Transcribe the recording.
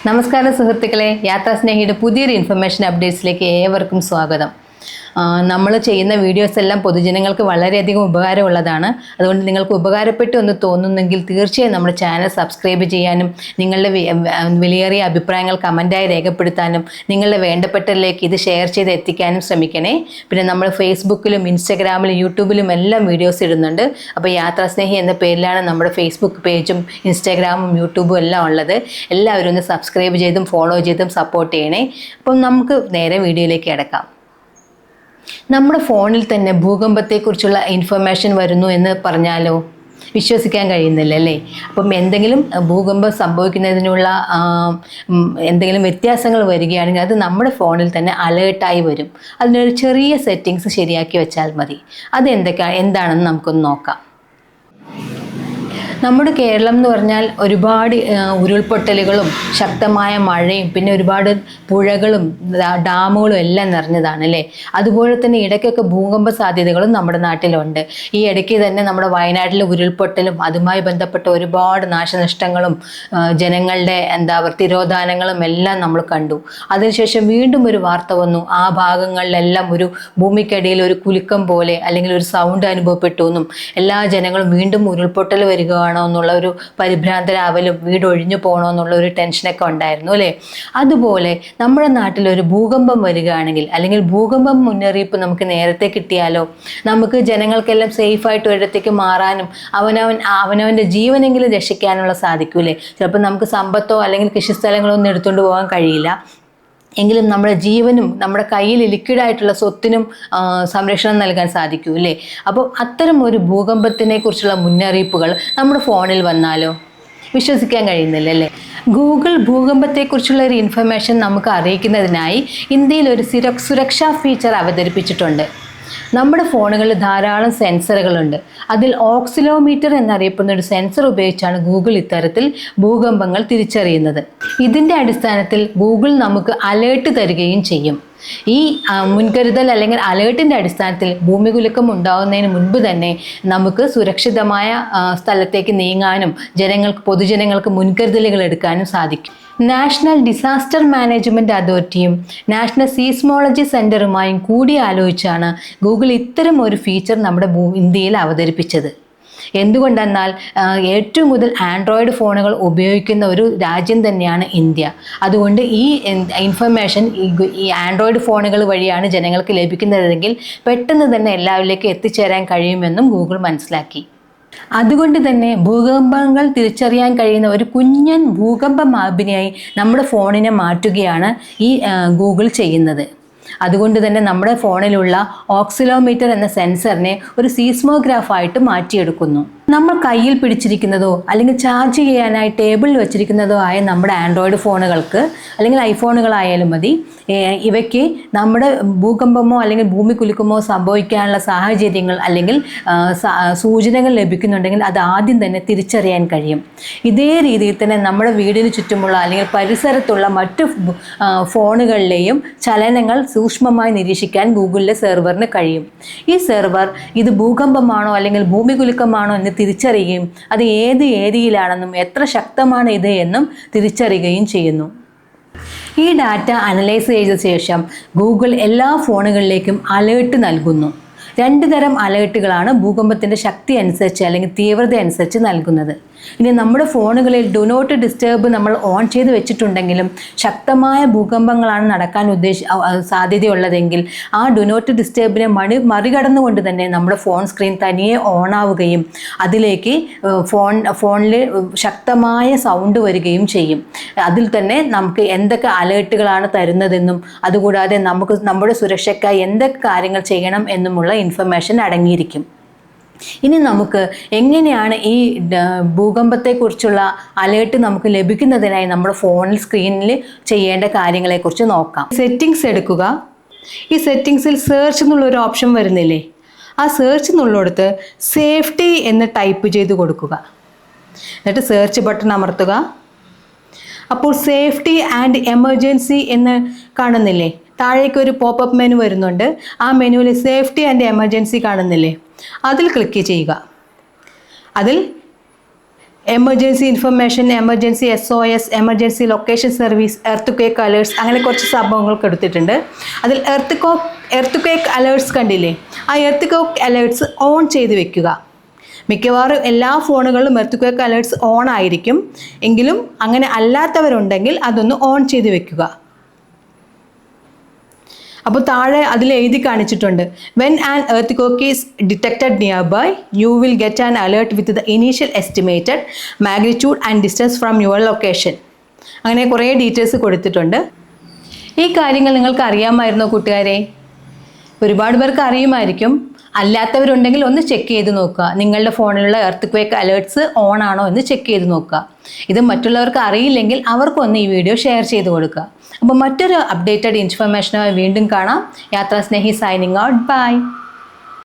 നമസ്കാരം സുഹൃത്തുക്കളെ, യാത്രാസ്നേഹിയുടെ പുതിയൊരു ഇൻഫർമേഷൻ അപ്ഡേറ്റ്സിലേക്ക് ഏവർക്കും സ്വാഗതം. നമ്മൾ ചെയ്യുന്ന വീഡിയോസ് എല്ലാം പൊതുജനങ്ങൾക്ക് വളരെയധികം ഉപകാരമുള്ളതാണ്. അതുകൊണ്ട് നിങ്ങൾക്ക് ഉപകാരപ്പെട്ടു എന്ന് തോന്നുന്നെങ്കിൽ തീർച്ചയായും നമ്മുടെ ചാനൽ സബ്സ്ക്രൈബ് ചെയ്യാനും നിങ്ങളുടെ വിലയേറിയ അഭിപ്രായങ്ങൾ കമൻറ്റായി രേഖപ്പെടുത്താനും നിങ്ങളുടെ വേണ്ടപ്പെട്ടവരിലേക്ക് ഇത് ഷെയർ ചെയ്ത് എത്തിക്കാനും ശ്രമിക്കണേ. പിന്നെ നമ്മൾ ഫേസ്ബുക്കിലും ഇൻസ്റ്റഗ്രാമിലും യൂട്യൂബിലും എല്ലാം വീഡിയോസ് ഇടുന്നുണ്ട്. അപ്പോൾ യാത്രാസ്നേഹി എന്ന പേരിലാണ് നമ്മുടെ ഫേസ്ബുക്ക് പേജും ഇൻസ്റ്റഗ്രാമും യൂട്യൂബും എല്ലാം ഉള്ളത്. എല്ലാവരും ഒന്ന് സബ്സ്ക്രൈബ് ചെയ്തും ഫോളോ ചെയ്തും സപ്പോർട്ട് ചെയ്യണേ. അപ്പം നമുക്ക് നേരെ വീഡിയോയിലേക്ക് കിടക്കാം. നമ്മുടെ ഫോണിൽ തന്നെ ഭൂകമ്പത്തെക്കുറിച്ചുള്ള ഇൻഫർമേഷൻ വരുന്നു എന്ന് പറഞ്ഞാലോ വിശ്വസിക്കാൻ കഴിയുന്നില്ല അല്ലേ? അപ്പം എന്തെങ്കിലും ഭൂകമ്പം സംഭവിക്കുന്നതിനുള്ള എന്തെങ്കിലും വ്യത്യാസങ്ങൾ വരികയാണെങ്കിൽ അത് നമ്മുടെ ഫോണിൽ തന്നെ അലേർട്ടായി വരും. അതിനൊരു ചെറിയ സെറ്റിങ്സ് ശരിയാക്കി വെച്ചാൽ മതി. അത് എന്താണെന്ന് നമുക്കൊന്ന് നോക്കാം. നമ്മുടെ കേരളം എന്ന് പറഞ്ഞാൽ ഒരുപാട് ഉരുൾപൊട്ടലുകളും ശക്തമായ മഴയും പിന്നെ ഒരുപാട് പുഴകളും ഡാമുകളും എല്ലാം നിറഞ്ഞതാണ് അല്ലേ? അതുപോലെ തന്നെ ഇടയ്ക്കൊക്കെ ഭൂകമ്പ സാധ്യതകളും നമ്മുടെ നാട്ടിലുണ്ട്. ഈ ഇടയ്ക്ക് തന്നെ നമ്മുടെ വയനാട്ടിലെ ഉരുൾപൊട്ടലും അതുമായി ബന്ധപ്പെട്ട ഒരുപാട് നാശനഷ്ടങ്ങളും ജനങ്ങളുടെ തിരോധാനങ്ങളും എല്ലാം നമ്മൾ കണ്ടു. അതിനുശേഷം വീണ്ടും ഒരു വാർത്ത വന്നു. ആ ഭാഗങ്ങളിലെല്ലാം ഒരു ഭൂമിക്കടിയിൽ ഒരു കുലുക്കം പോലെ അല്ലെങ്കിൽ ഒരു സൗണ്ട് അനുഭവപ്പെട്ടു എന്നും എല്ലാ ജനങ്ങളും വീണ്ടും ഉരുൾപൊട്ടൽ വരികയാണ് എന്നുള്ള ഒരു പരിഭ്രാന്തരാവലും വീട് ഒഴിഞ്ഞു പോകണോ എന്നുള്ള ഒരു ടെൻഷനൊക്കെ ഉണ്ടായിരുന്നു അല്ലേ? അതുപോലെ നമ്മുടെ നാട്ടിലൊരു ഭൂകമ്പം വരികയാണെങ്കിൽ അല്ലെങ്കിൽ ഭൂകമ്പം മുന്നറിയിപ്പ് നമുക്ക് നേരത്തെ കിട്ടിയാലോ നമുക്ക് ജനങ്ങൾക്കെല്ലാം സേഫായിട്ട് ഒരിടത്തേക്ക് മാറാനും അവനവൻ്റെ ജീവനെങ്കിലും രക്ഷിക്കാനുള്ള സാധിക്കൂലേ? ചിലപ്പോൾ നമുക്ക് സമ്പത്തോ അല്ലെങ്കിൽ കൃഷിസ്ഥലങ്ങളോ ഒന്നും എടുത്തുകൊണ്ട് പോകാൻ കഴിയില്ല. എങ്കിലും നമ്മുടെ ജീവനും നമ്മുടെ കയ്യിൽ ലിക്വിഡായിട്ടുള്ള സ്വത്തിനും സംരക്ഷണം നൽകാൻ സാധിക്കൂ അല്ലേ? അപ്പോൾ അത്തരം ഒരു ഭൂകമ്പത്തിനെ കുറിച്ചുള്ള മുന്നറിയിപ്പുകൾ നമ്മുടെ ഫോണിൽ വന്നാലോ വിശ്വസിക്കാൻ കഴിയുന്നില്ല അല്ലേ? ഗൂഗിൾ ഭൂകമ്പത്തെക്കുറിച്ചുള്ള ഒരു ഇൻഫർമേഷൻ നമുക്ക് അറിയിക്കുന്നതിനായി ഇന്ത്യയിൽ ഒരു സുരക്ഷാ ഫീച്ചർ അവതരിപ്പിച്ചിട്ടുണ്ട്. നമ്മുടെ ഫോണുകളിൽ ധാരാളം സെൻസറുകളുണ്ട്. അതിൽ ഓക്സിലോമീറ്റർ എന്നറിയപ്പെടുന്ന ഒരു സെൻസർ ഉപയോഗിച്ചാണ് ഗൂഗിൾ ഇത്തരത്തിൽ ഭൂകമ്പങ്ങൾ തിരിച്ചറിയുന്നത്. ഇതിൻ്റെ അടിസ്ഥാനത്തിൽ ഗൂഗിൾ നമുക്ക് അലേർട്ട് തരികയും ചെയ്യും. ഈ മുൻകരുതൽ അല്ലെങ്കിൽ അലേർട്ടിൻ്റെ അടിസ്ഥാനത്തിൽ ഭൂമികുലുക്കം ഉണ്ടാകുന്നതിന് മുൻപ് തന്നെ നമുക്ക് സുരക്ഷിതമായ സ്ഥലത്തേക്ക് നീങ്ങാനും പൊതുജനങ്ങൾക്ക് മുൻകരുതലുകൾ എടുക്കാനും സാധിക്കും. നാഷണൽ ഡിസാസ്റ്റർ മാനേജ്മെൻറ്റ് അതോറിറ്റിയും നാഷണൽ സീസ്മോളജി സെൻറ്ററുമായും കൂടിയാലോചിച്ചാണ് ഗൂഗിൾ ഇത്തരം ഒരു ഫീച്ചർ നമ്മുടെ ഇന്ത്യയിൽ അവതരിപ്പിച്ചത്. എന്തുകൊണ്ടെന്നാൽ ഏറ്റവും കൂടുതൽ ആൻഡ്രോയിഡ് ഫോണുകൾ ഉപയോഗിക്കുന്ന ഒരു രാജ്യം തന്നെയാണ് ഇന്ത്യ. അതുകൊണ്ട് ഈ ഇൻഫർമേഷൻ ഈ ആൻഡ്രോയിഡ് ഫോണുകൾ വഴിയാണ് ജനങ്ങൾക്ക് ലഭിക്കുന്നതെങ്കിൽ പെട്ടെന്ന് തന്നെ എല്ലാവരിലേക്കും എത്തിച്ചേരാൻ കഴിയുമെന്നും ഗൂഗിൾ മനസ്സിലാക്കി. അതുകൊണ്ട് തന്നെ ഭൂകമ്പങ്ങൾ തിരിച്ചറിയാൻ കഴിയുന്ന ഒരു കുഞ്ഞൻ ഭൂകമ്പ മാപിനിയായി നമ്മുടെ ഫോണിനെ മാറ്റുകയാണ് ഈ ഗൂഗിൾ ചെയ്യുന്നത്. അതുകൊണ്ട് തന്നെ നമ്മുടെ ഫോണിലുള്ള ഓക്സിലോമീറ്റർ എന്ന സെൻസറിനെ ഒരു സീസ്മോഗ്രാഫായിട്ട് മാറ്റിയെടുക്കുന്നു. നമ്മൾ കയ്യിൽ പിടിച്ചിരിക്കുന്നതോ അല്ലെങ്കിൽ ചാർജ് ചെയ്യാനായി ടേബിളിൽ വെച്ചിരിക്കുന്നതോ ആയ നമ്മുടെ ആൻഡ്രോയിഡ് ഫോണുകൾക്ക് അല്ലെങ്കിൽ ഐഫോണുകളായാലും മതി, ഇവയ്ക്ക് നമ്മുടെ ഭൂകമ്പമോ അല്ലെങ്കിൽ ഭൂമി കുലുക്കമോ സംഭവിക്കാനുള്ള സാഹചര്യങ്ങൾ അല്ലെങ്കിൽ സൂചനകൾ ലഭിക്കുന്നുണ്ടെങ്കിൽ അത് ആദ്യം തന്നെ തിരിച്ചറിയാൻ കഴിയും. ഇതേ രീതിയിൽ തന്നെ നമ്മുടെ വീടിന് ചുറ്റുമുള്ള അല്ലെങ്കിൽ പരിസരത്തുള്ള മറ്റു ഫോണുകളിലെയും ചലനങ്ങൾ സൂക്ഷ്മമായി നിരീക്ഷിക്കാൻ ഗൂഗിളിലെ സെർവറിന് കഴിയും. ഈ സെർവർ ഇത് ഭൂകമ്പമാണോ അല്ലെങ്കിൽ ഭൂമി കുലുക്കമാണോ എന്ന് തിരിച്ചറിയുകയും അത് ഏത് ഏരിയയിലാണെന്നും എത്ര ശക്തമാണ് ഇത് എന്നും തിരിച്ചറിയുകയും ചെയ്യുന്നു. ഈ ഡാറ്റ അനലൈസ് ചെയ്ത ശേഷം ഗൂഗിൾ എല്ലാ ഫോണുകളിലേക്കും അലേർട്ട് നൽകുന്നു. 2 തരം അലേർട്ടുകളാണ് ഭൂകമ്പത്തിൻ്റെ ശക്തി അനുസരിച്ച് അല്ലെങ്കിൽ തീവ്രത അനുസരിച്ച് നൽകുന്നത്. ഇനി നമ്മുടെ ഫോണുകളിൽ ഡു നോട്ട് ഡിസ്റ്റർബ് നമ്മൾ ഓൺ ചെയ്ത് വെച്ചിട്ടുണ്ടെങ്കിലും ശക്തമായ ഭൂകമ്പങ്ങളാണ് നടക്കാൻ സാധ്യതയുള്ളതെങ്കിൽ ആ ഡു നോട്ട് ഡിസ്റ്റർബിനെ മറികടന്നുകൊണ്ട് തന്നെ നമ്മുടെ ഫോൺ സ്ക്രീൻ തനിയെ ഓണാവുകയും അതിലേക്ക് ഫോണിൽ ശക്തമായ സൗണ്ട് വരികയും ചെയ്യും. അതിൽ തന്നെ നമുക്ക് എന്തൊക്കെ അലേർട്ടുകളാണ് തരുന്നതെന്നും അതുകൂടാതെ നമുക്ക് നമ്മുടെ സുരക്ഷയ്ക്കായി എന്തൊക്കെ കാര്യങ്ങൾ ചെയ്യണം എന്നുമുള്ള ഇൻഫർമേഷൻ അടങ്ങിയിരിക്കും. ഇനി നമുക്ക് എങ്ങനെയാണ് ഈ ഭൂകമ്പത്തെക്കുറിച്ചുള്ള അലേർട്ട് നമുക്ക് ലഭിക്കുന്നതിനായി നമ്മുടെ ഫോണിൽ സ്ക്രീനിൽ ചെയ്യേണ്ട കാര്യങ്ങളെക്കുറിച്ച് നോക്കാം. സെറ്റിങ്സ് എടുക്കുക. ഈ സെറ്റിങ്സിൽ സെർച്ച് എന്നുള്ളൊരു ഓപ്ഷൻ വരുന്നില്ലേ? ആ സെർച്ച് എന്നുള്ളിടത്ത് സേഫ്റ്റി എന്ന് ടൈപ്പ് ചെയ്ത് കൊടുക്കുക. എന്നിട്ട് സെർച്ച് ബട്ടൺ അമർത്തുക. അപ്പോൾ സേഫ്റ്റി ആൻഡ് എമർജൻസി എന്ന് കാണുന്നില്ലേ? താഴേക്ക് ഒരു പോപ്പപ്പ് മെനു വരുന്നുണ്ട്. ആ മെനുവിൽ സേഫ്റ്റി ആൻഡ് എമർജൻസി കാണുന്നില്ലേ? അതിൽ ക്ലിക്ക് ചെയ്യുക. അതിൽ emergency information, emergency SOS, emergency location service, earth alerts, അങ്ങനെ കുറച്ച് സംഭവങ്ങൾ കൊടുത്തിട്ടുണ്ട്. അതിൽ എർത്ത് അലേർട്സ് കണ്ടില്ലേ, ആ എർത്ത് അലേർട്സ് ഓൺ ചെയ്ത് വെക്കുക. മിക്കവാറും എല്ലാ ഫോണുകളിലും എർത്ത് അലേർട്സ് ഓൺ ആയിരിക്കും. എങ്കിലും അങ്ങനെ അല്ലാത്തവരുണ്ടെങ്കിൽ അതൊന്ന് ഓൺ ചെയ്ത് വെക്കുക. അപ്പോൾ താഴെ അതിൽ എഴുതി കാണിച്ചിട്ടുണ്ട്, when an earth is detected nearby you will get an alert with the initial estimated magnitude and distance from your location. അങ്ങനെ കുറേ ഡീറ്റെയിൽസ് കൊടുത്തിട്ടുണ്ട്. ഈ കാര്യങ്ങൾ നിങ്ങൾക്ക് അറിയാമായിരുന്നോ കൂട്ടുകാരെ? ഒരുപാട് പേർക്ക് അറിയുമായിരിക്കും. അല്ലാത്തവരുണ്ടെങ്കിൽ ഒന്ന് ചെക്ക് ചെയ്ത് നോക്കുക. നിങ്ങളുടെ ഫോണിലുള്ള എർത്ത് അലേർട്സ് ഓൺ ആണോ എന്ന് ചെക്ക് ചെയ്ത് നോക്കുക. ഇത് മറ്റുള്ളവർക്ക് അറിയില്ലെങ്കിൽ അവർക്കൊന്ന് ഈ വീഡിയോ ഷെയർ ചെയ്ത് കൊടുക്കുക. അപ്പോൾ മറ്റൊരു അപ്ഡേറ്റഡ് ഇൻഫർമേഷനുമായി വീണ്ടും കാണാം. യാത്രാ സ്നേഹി സൈനിങ് ഔട്ട്. ബൈ.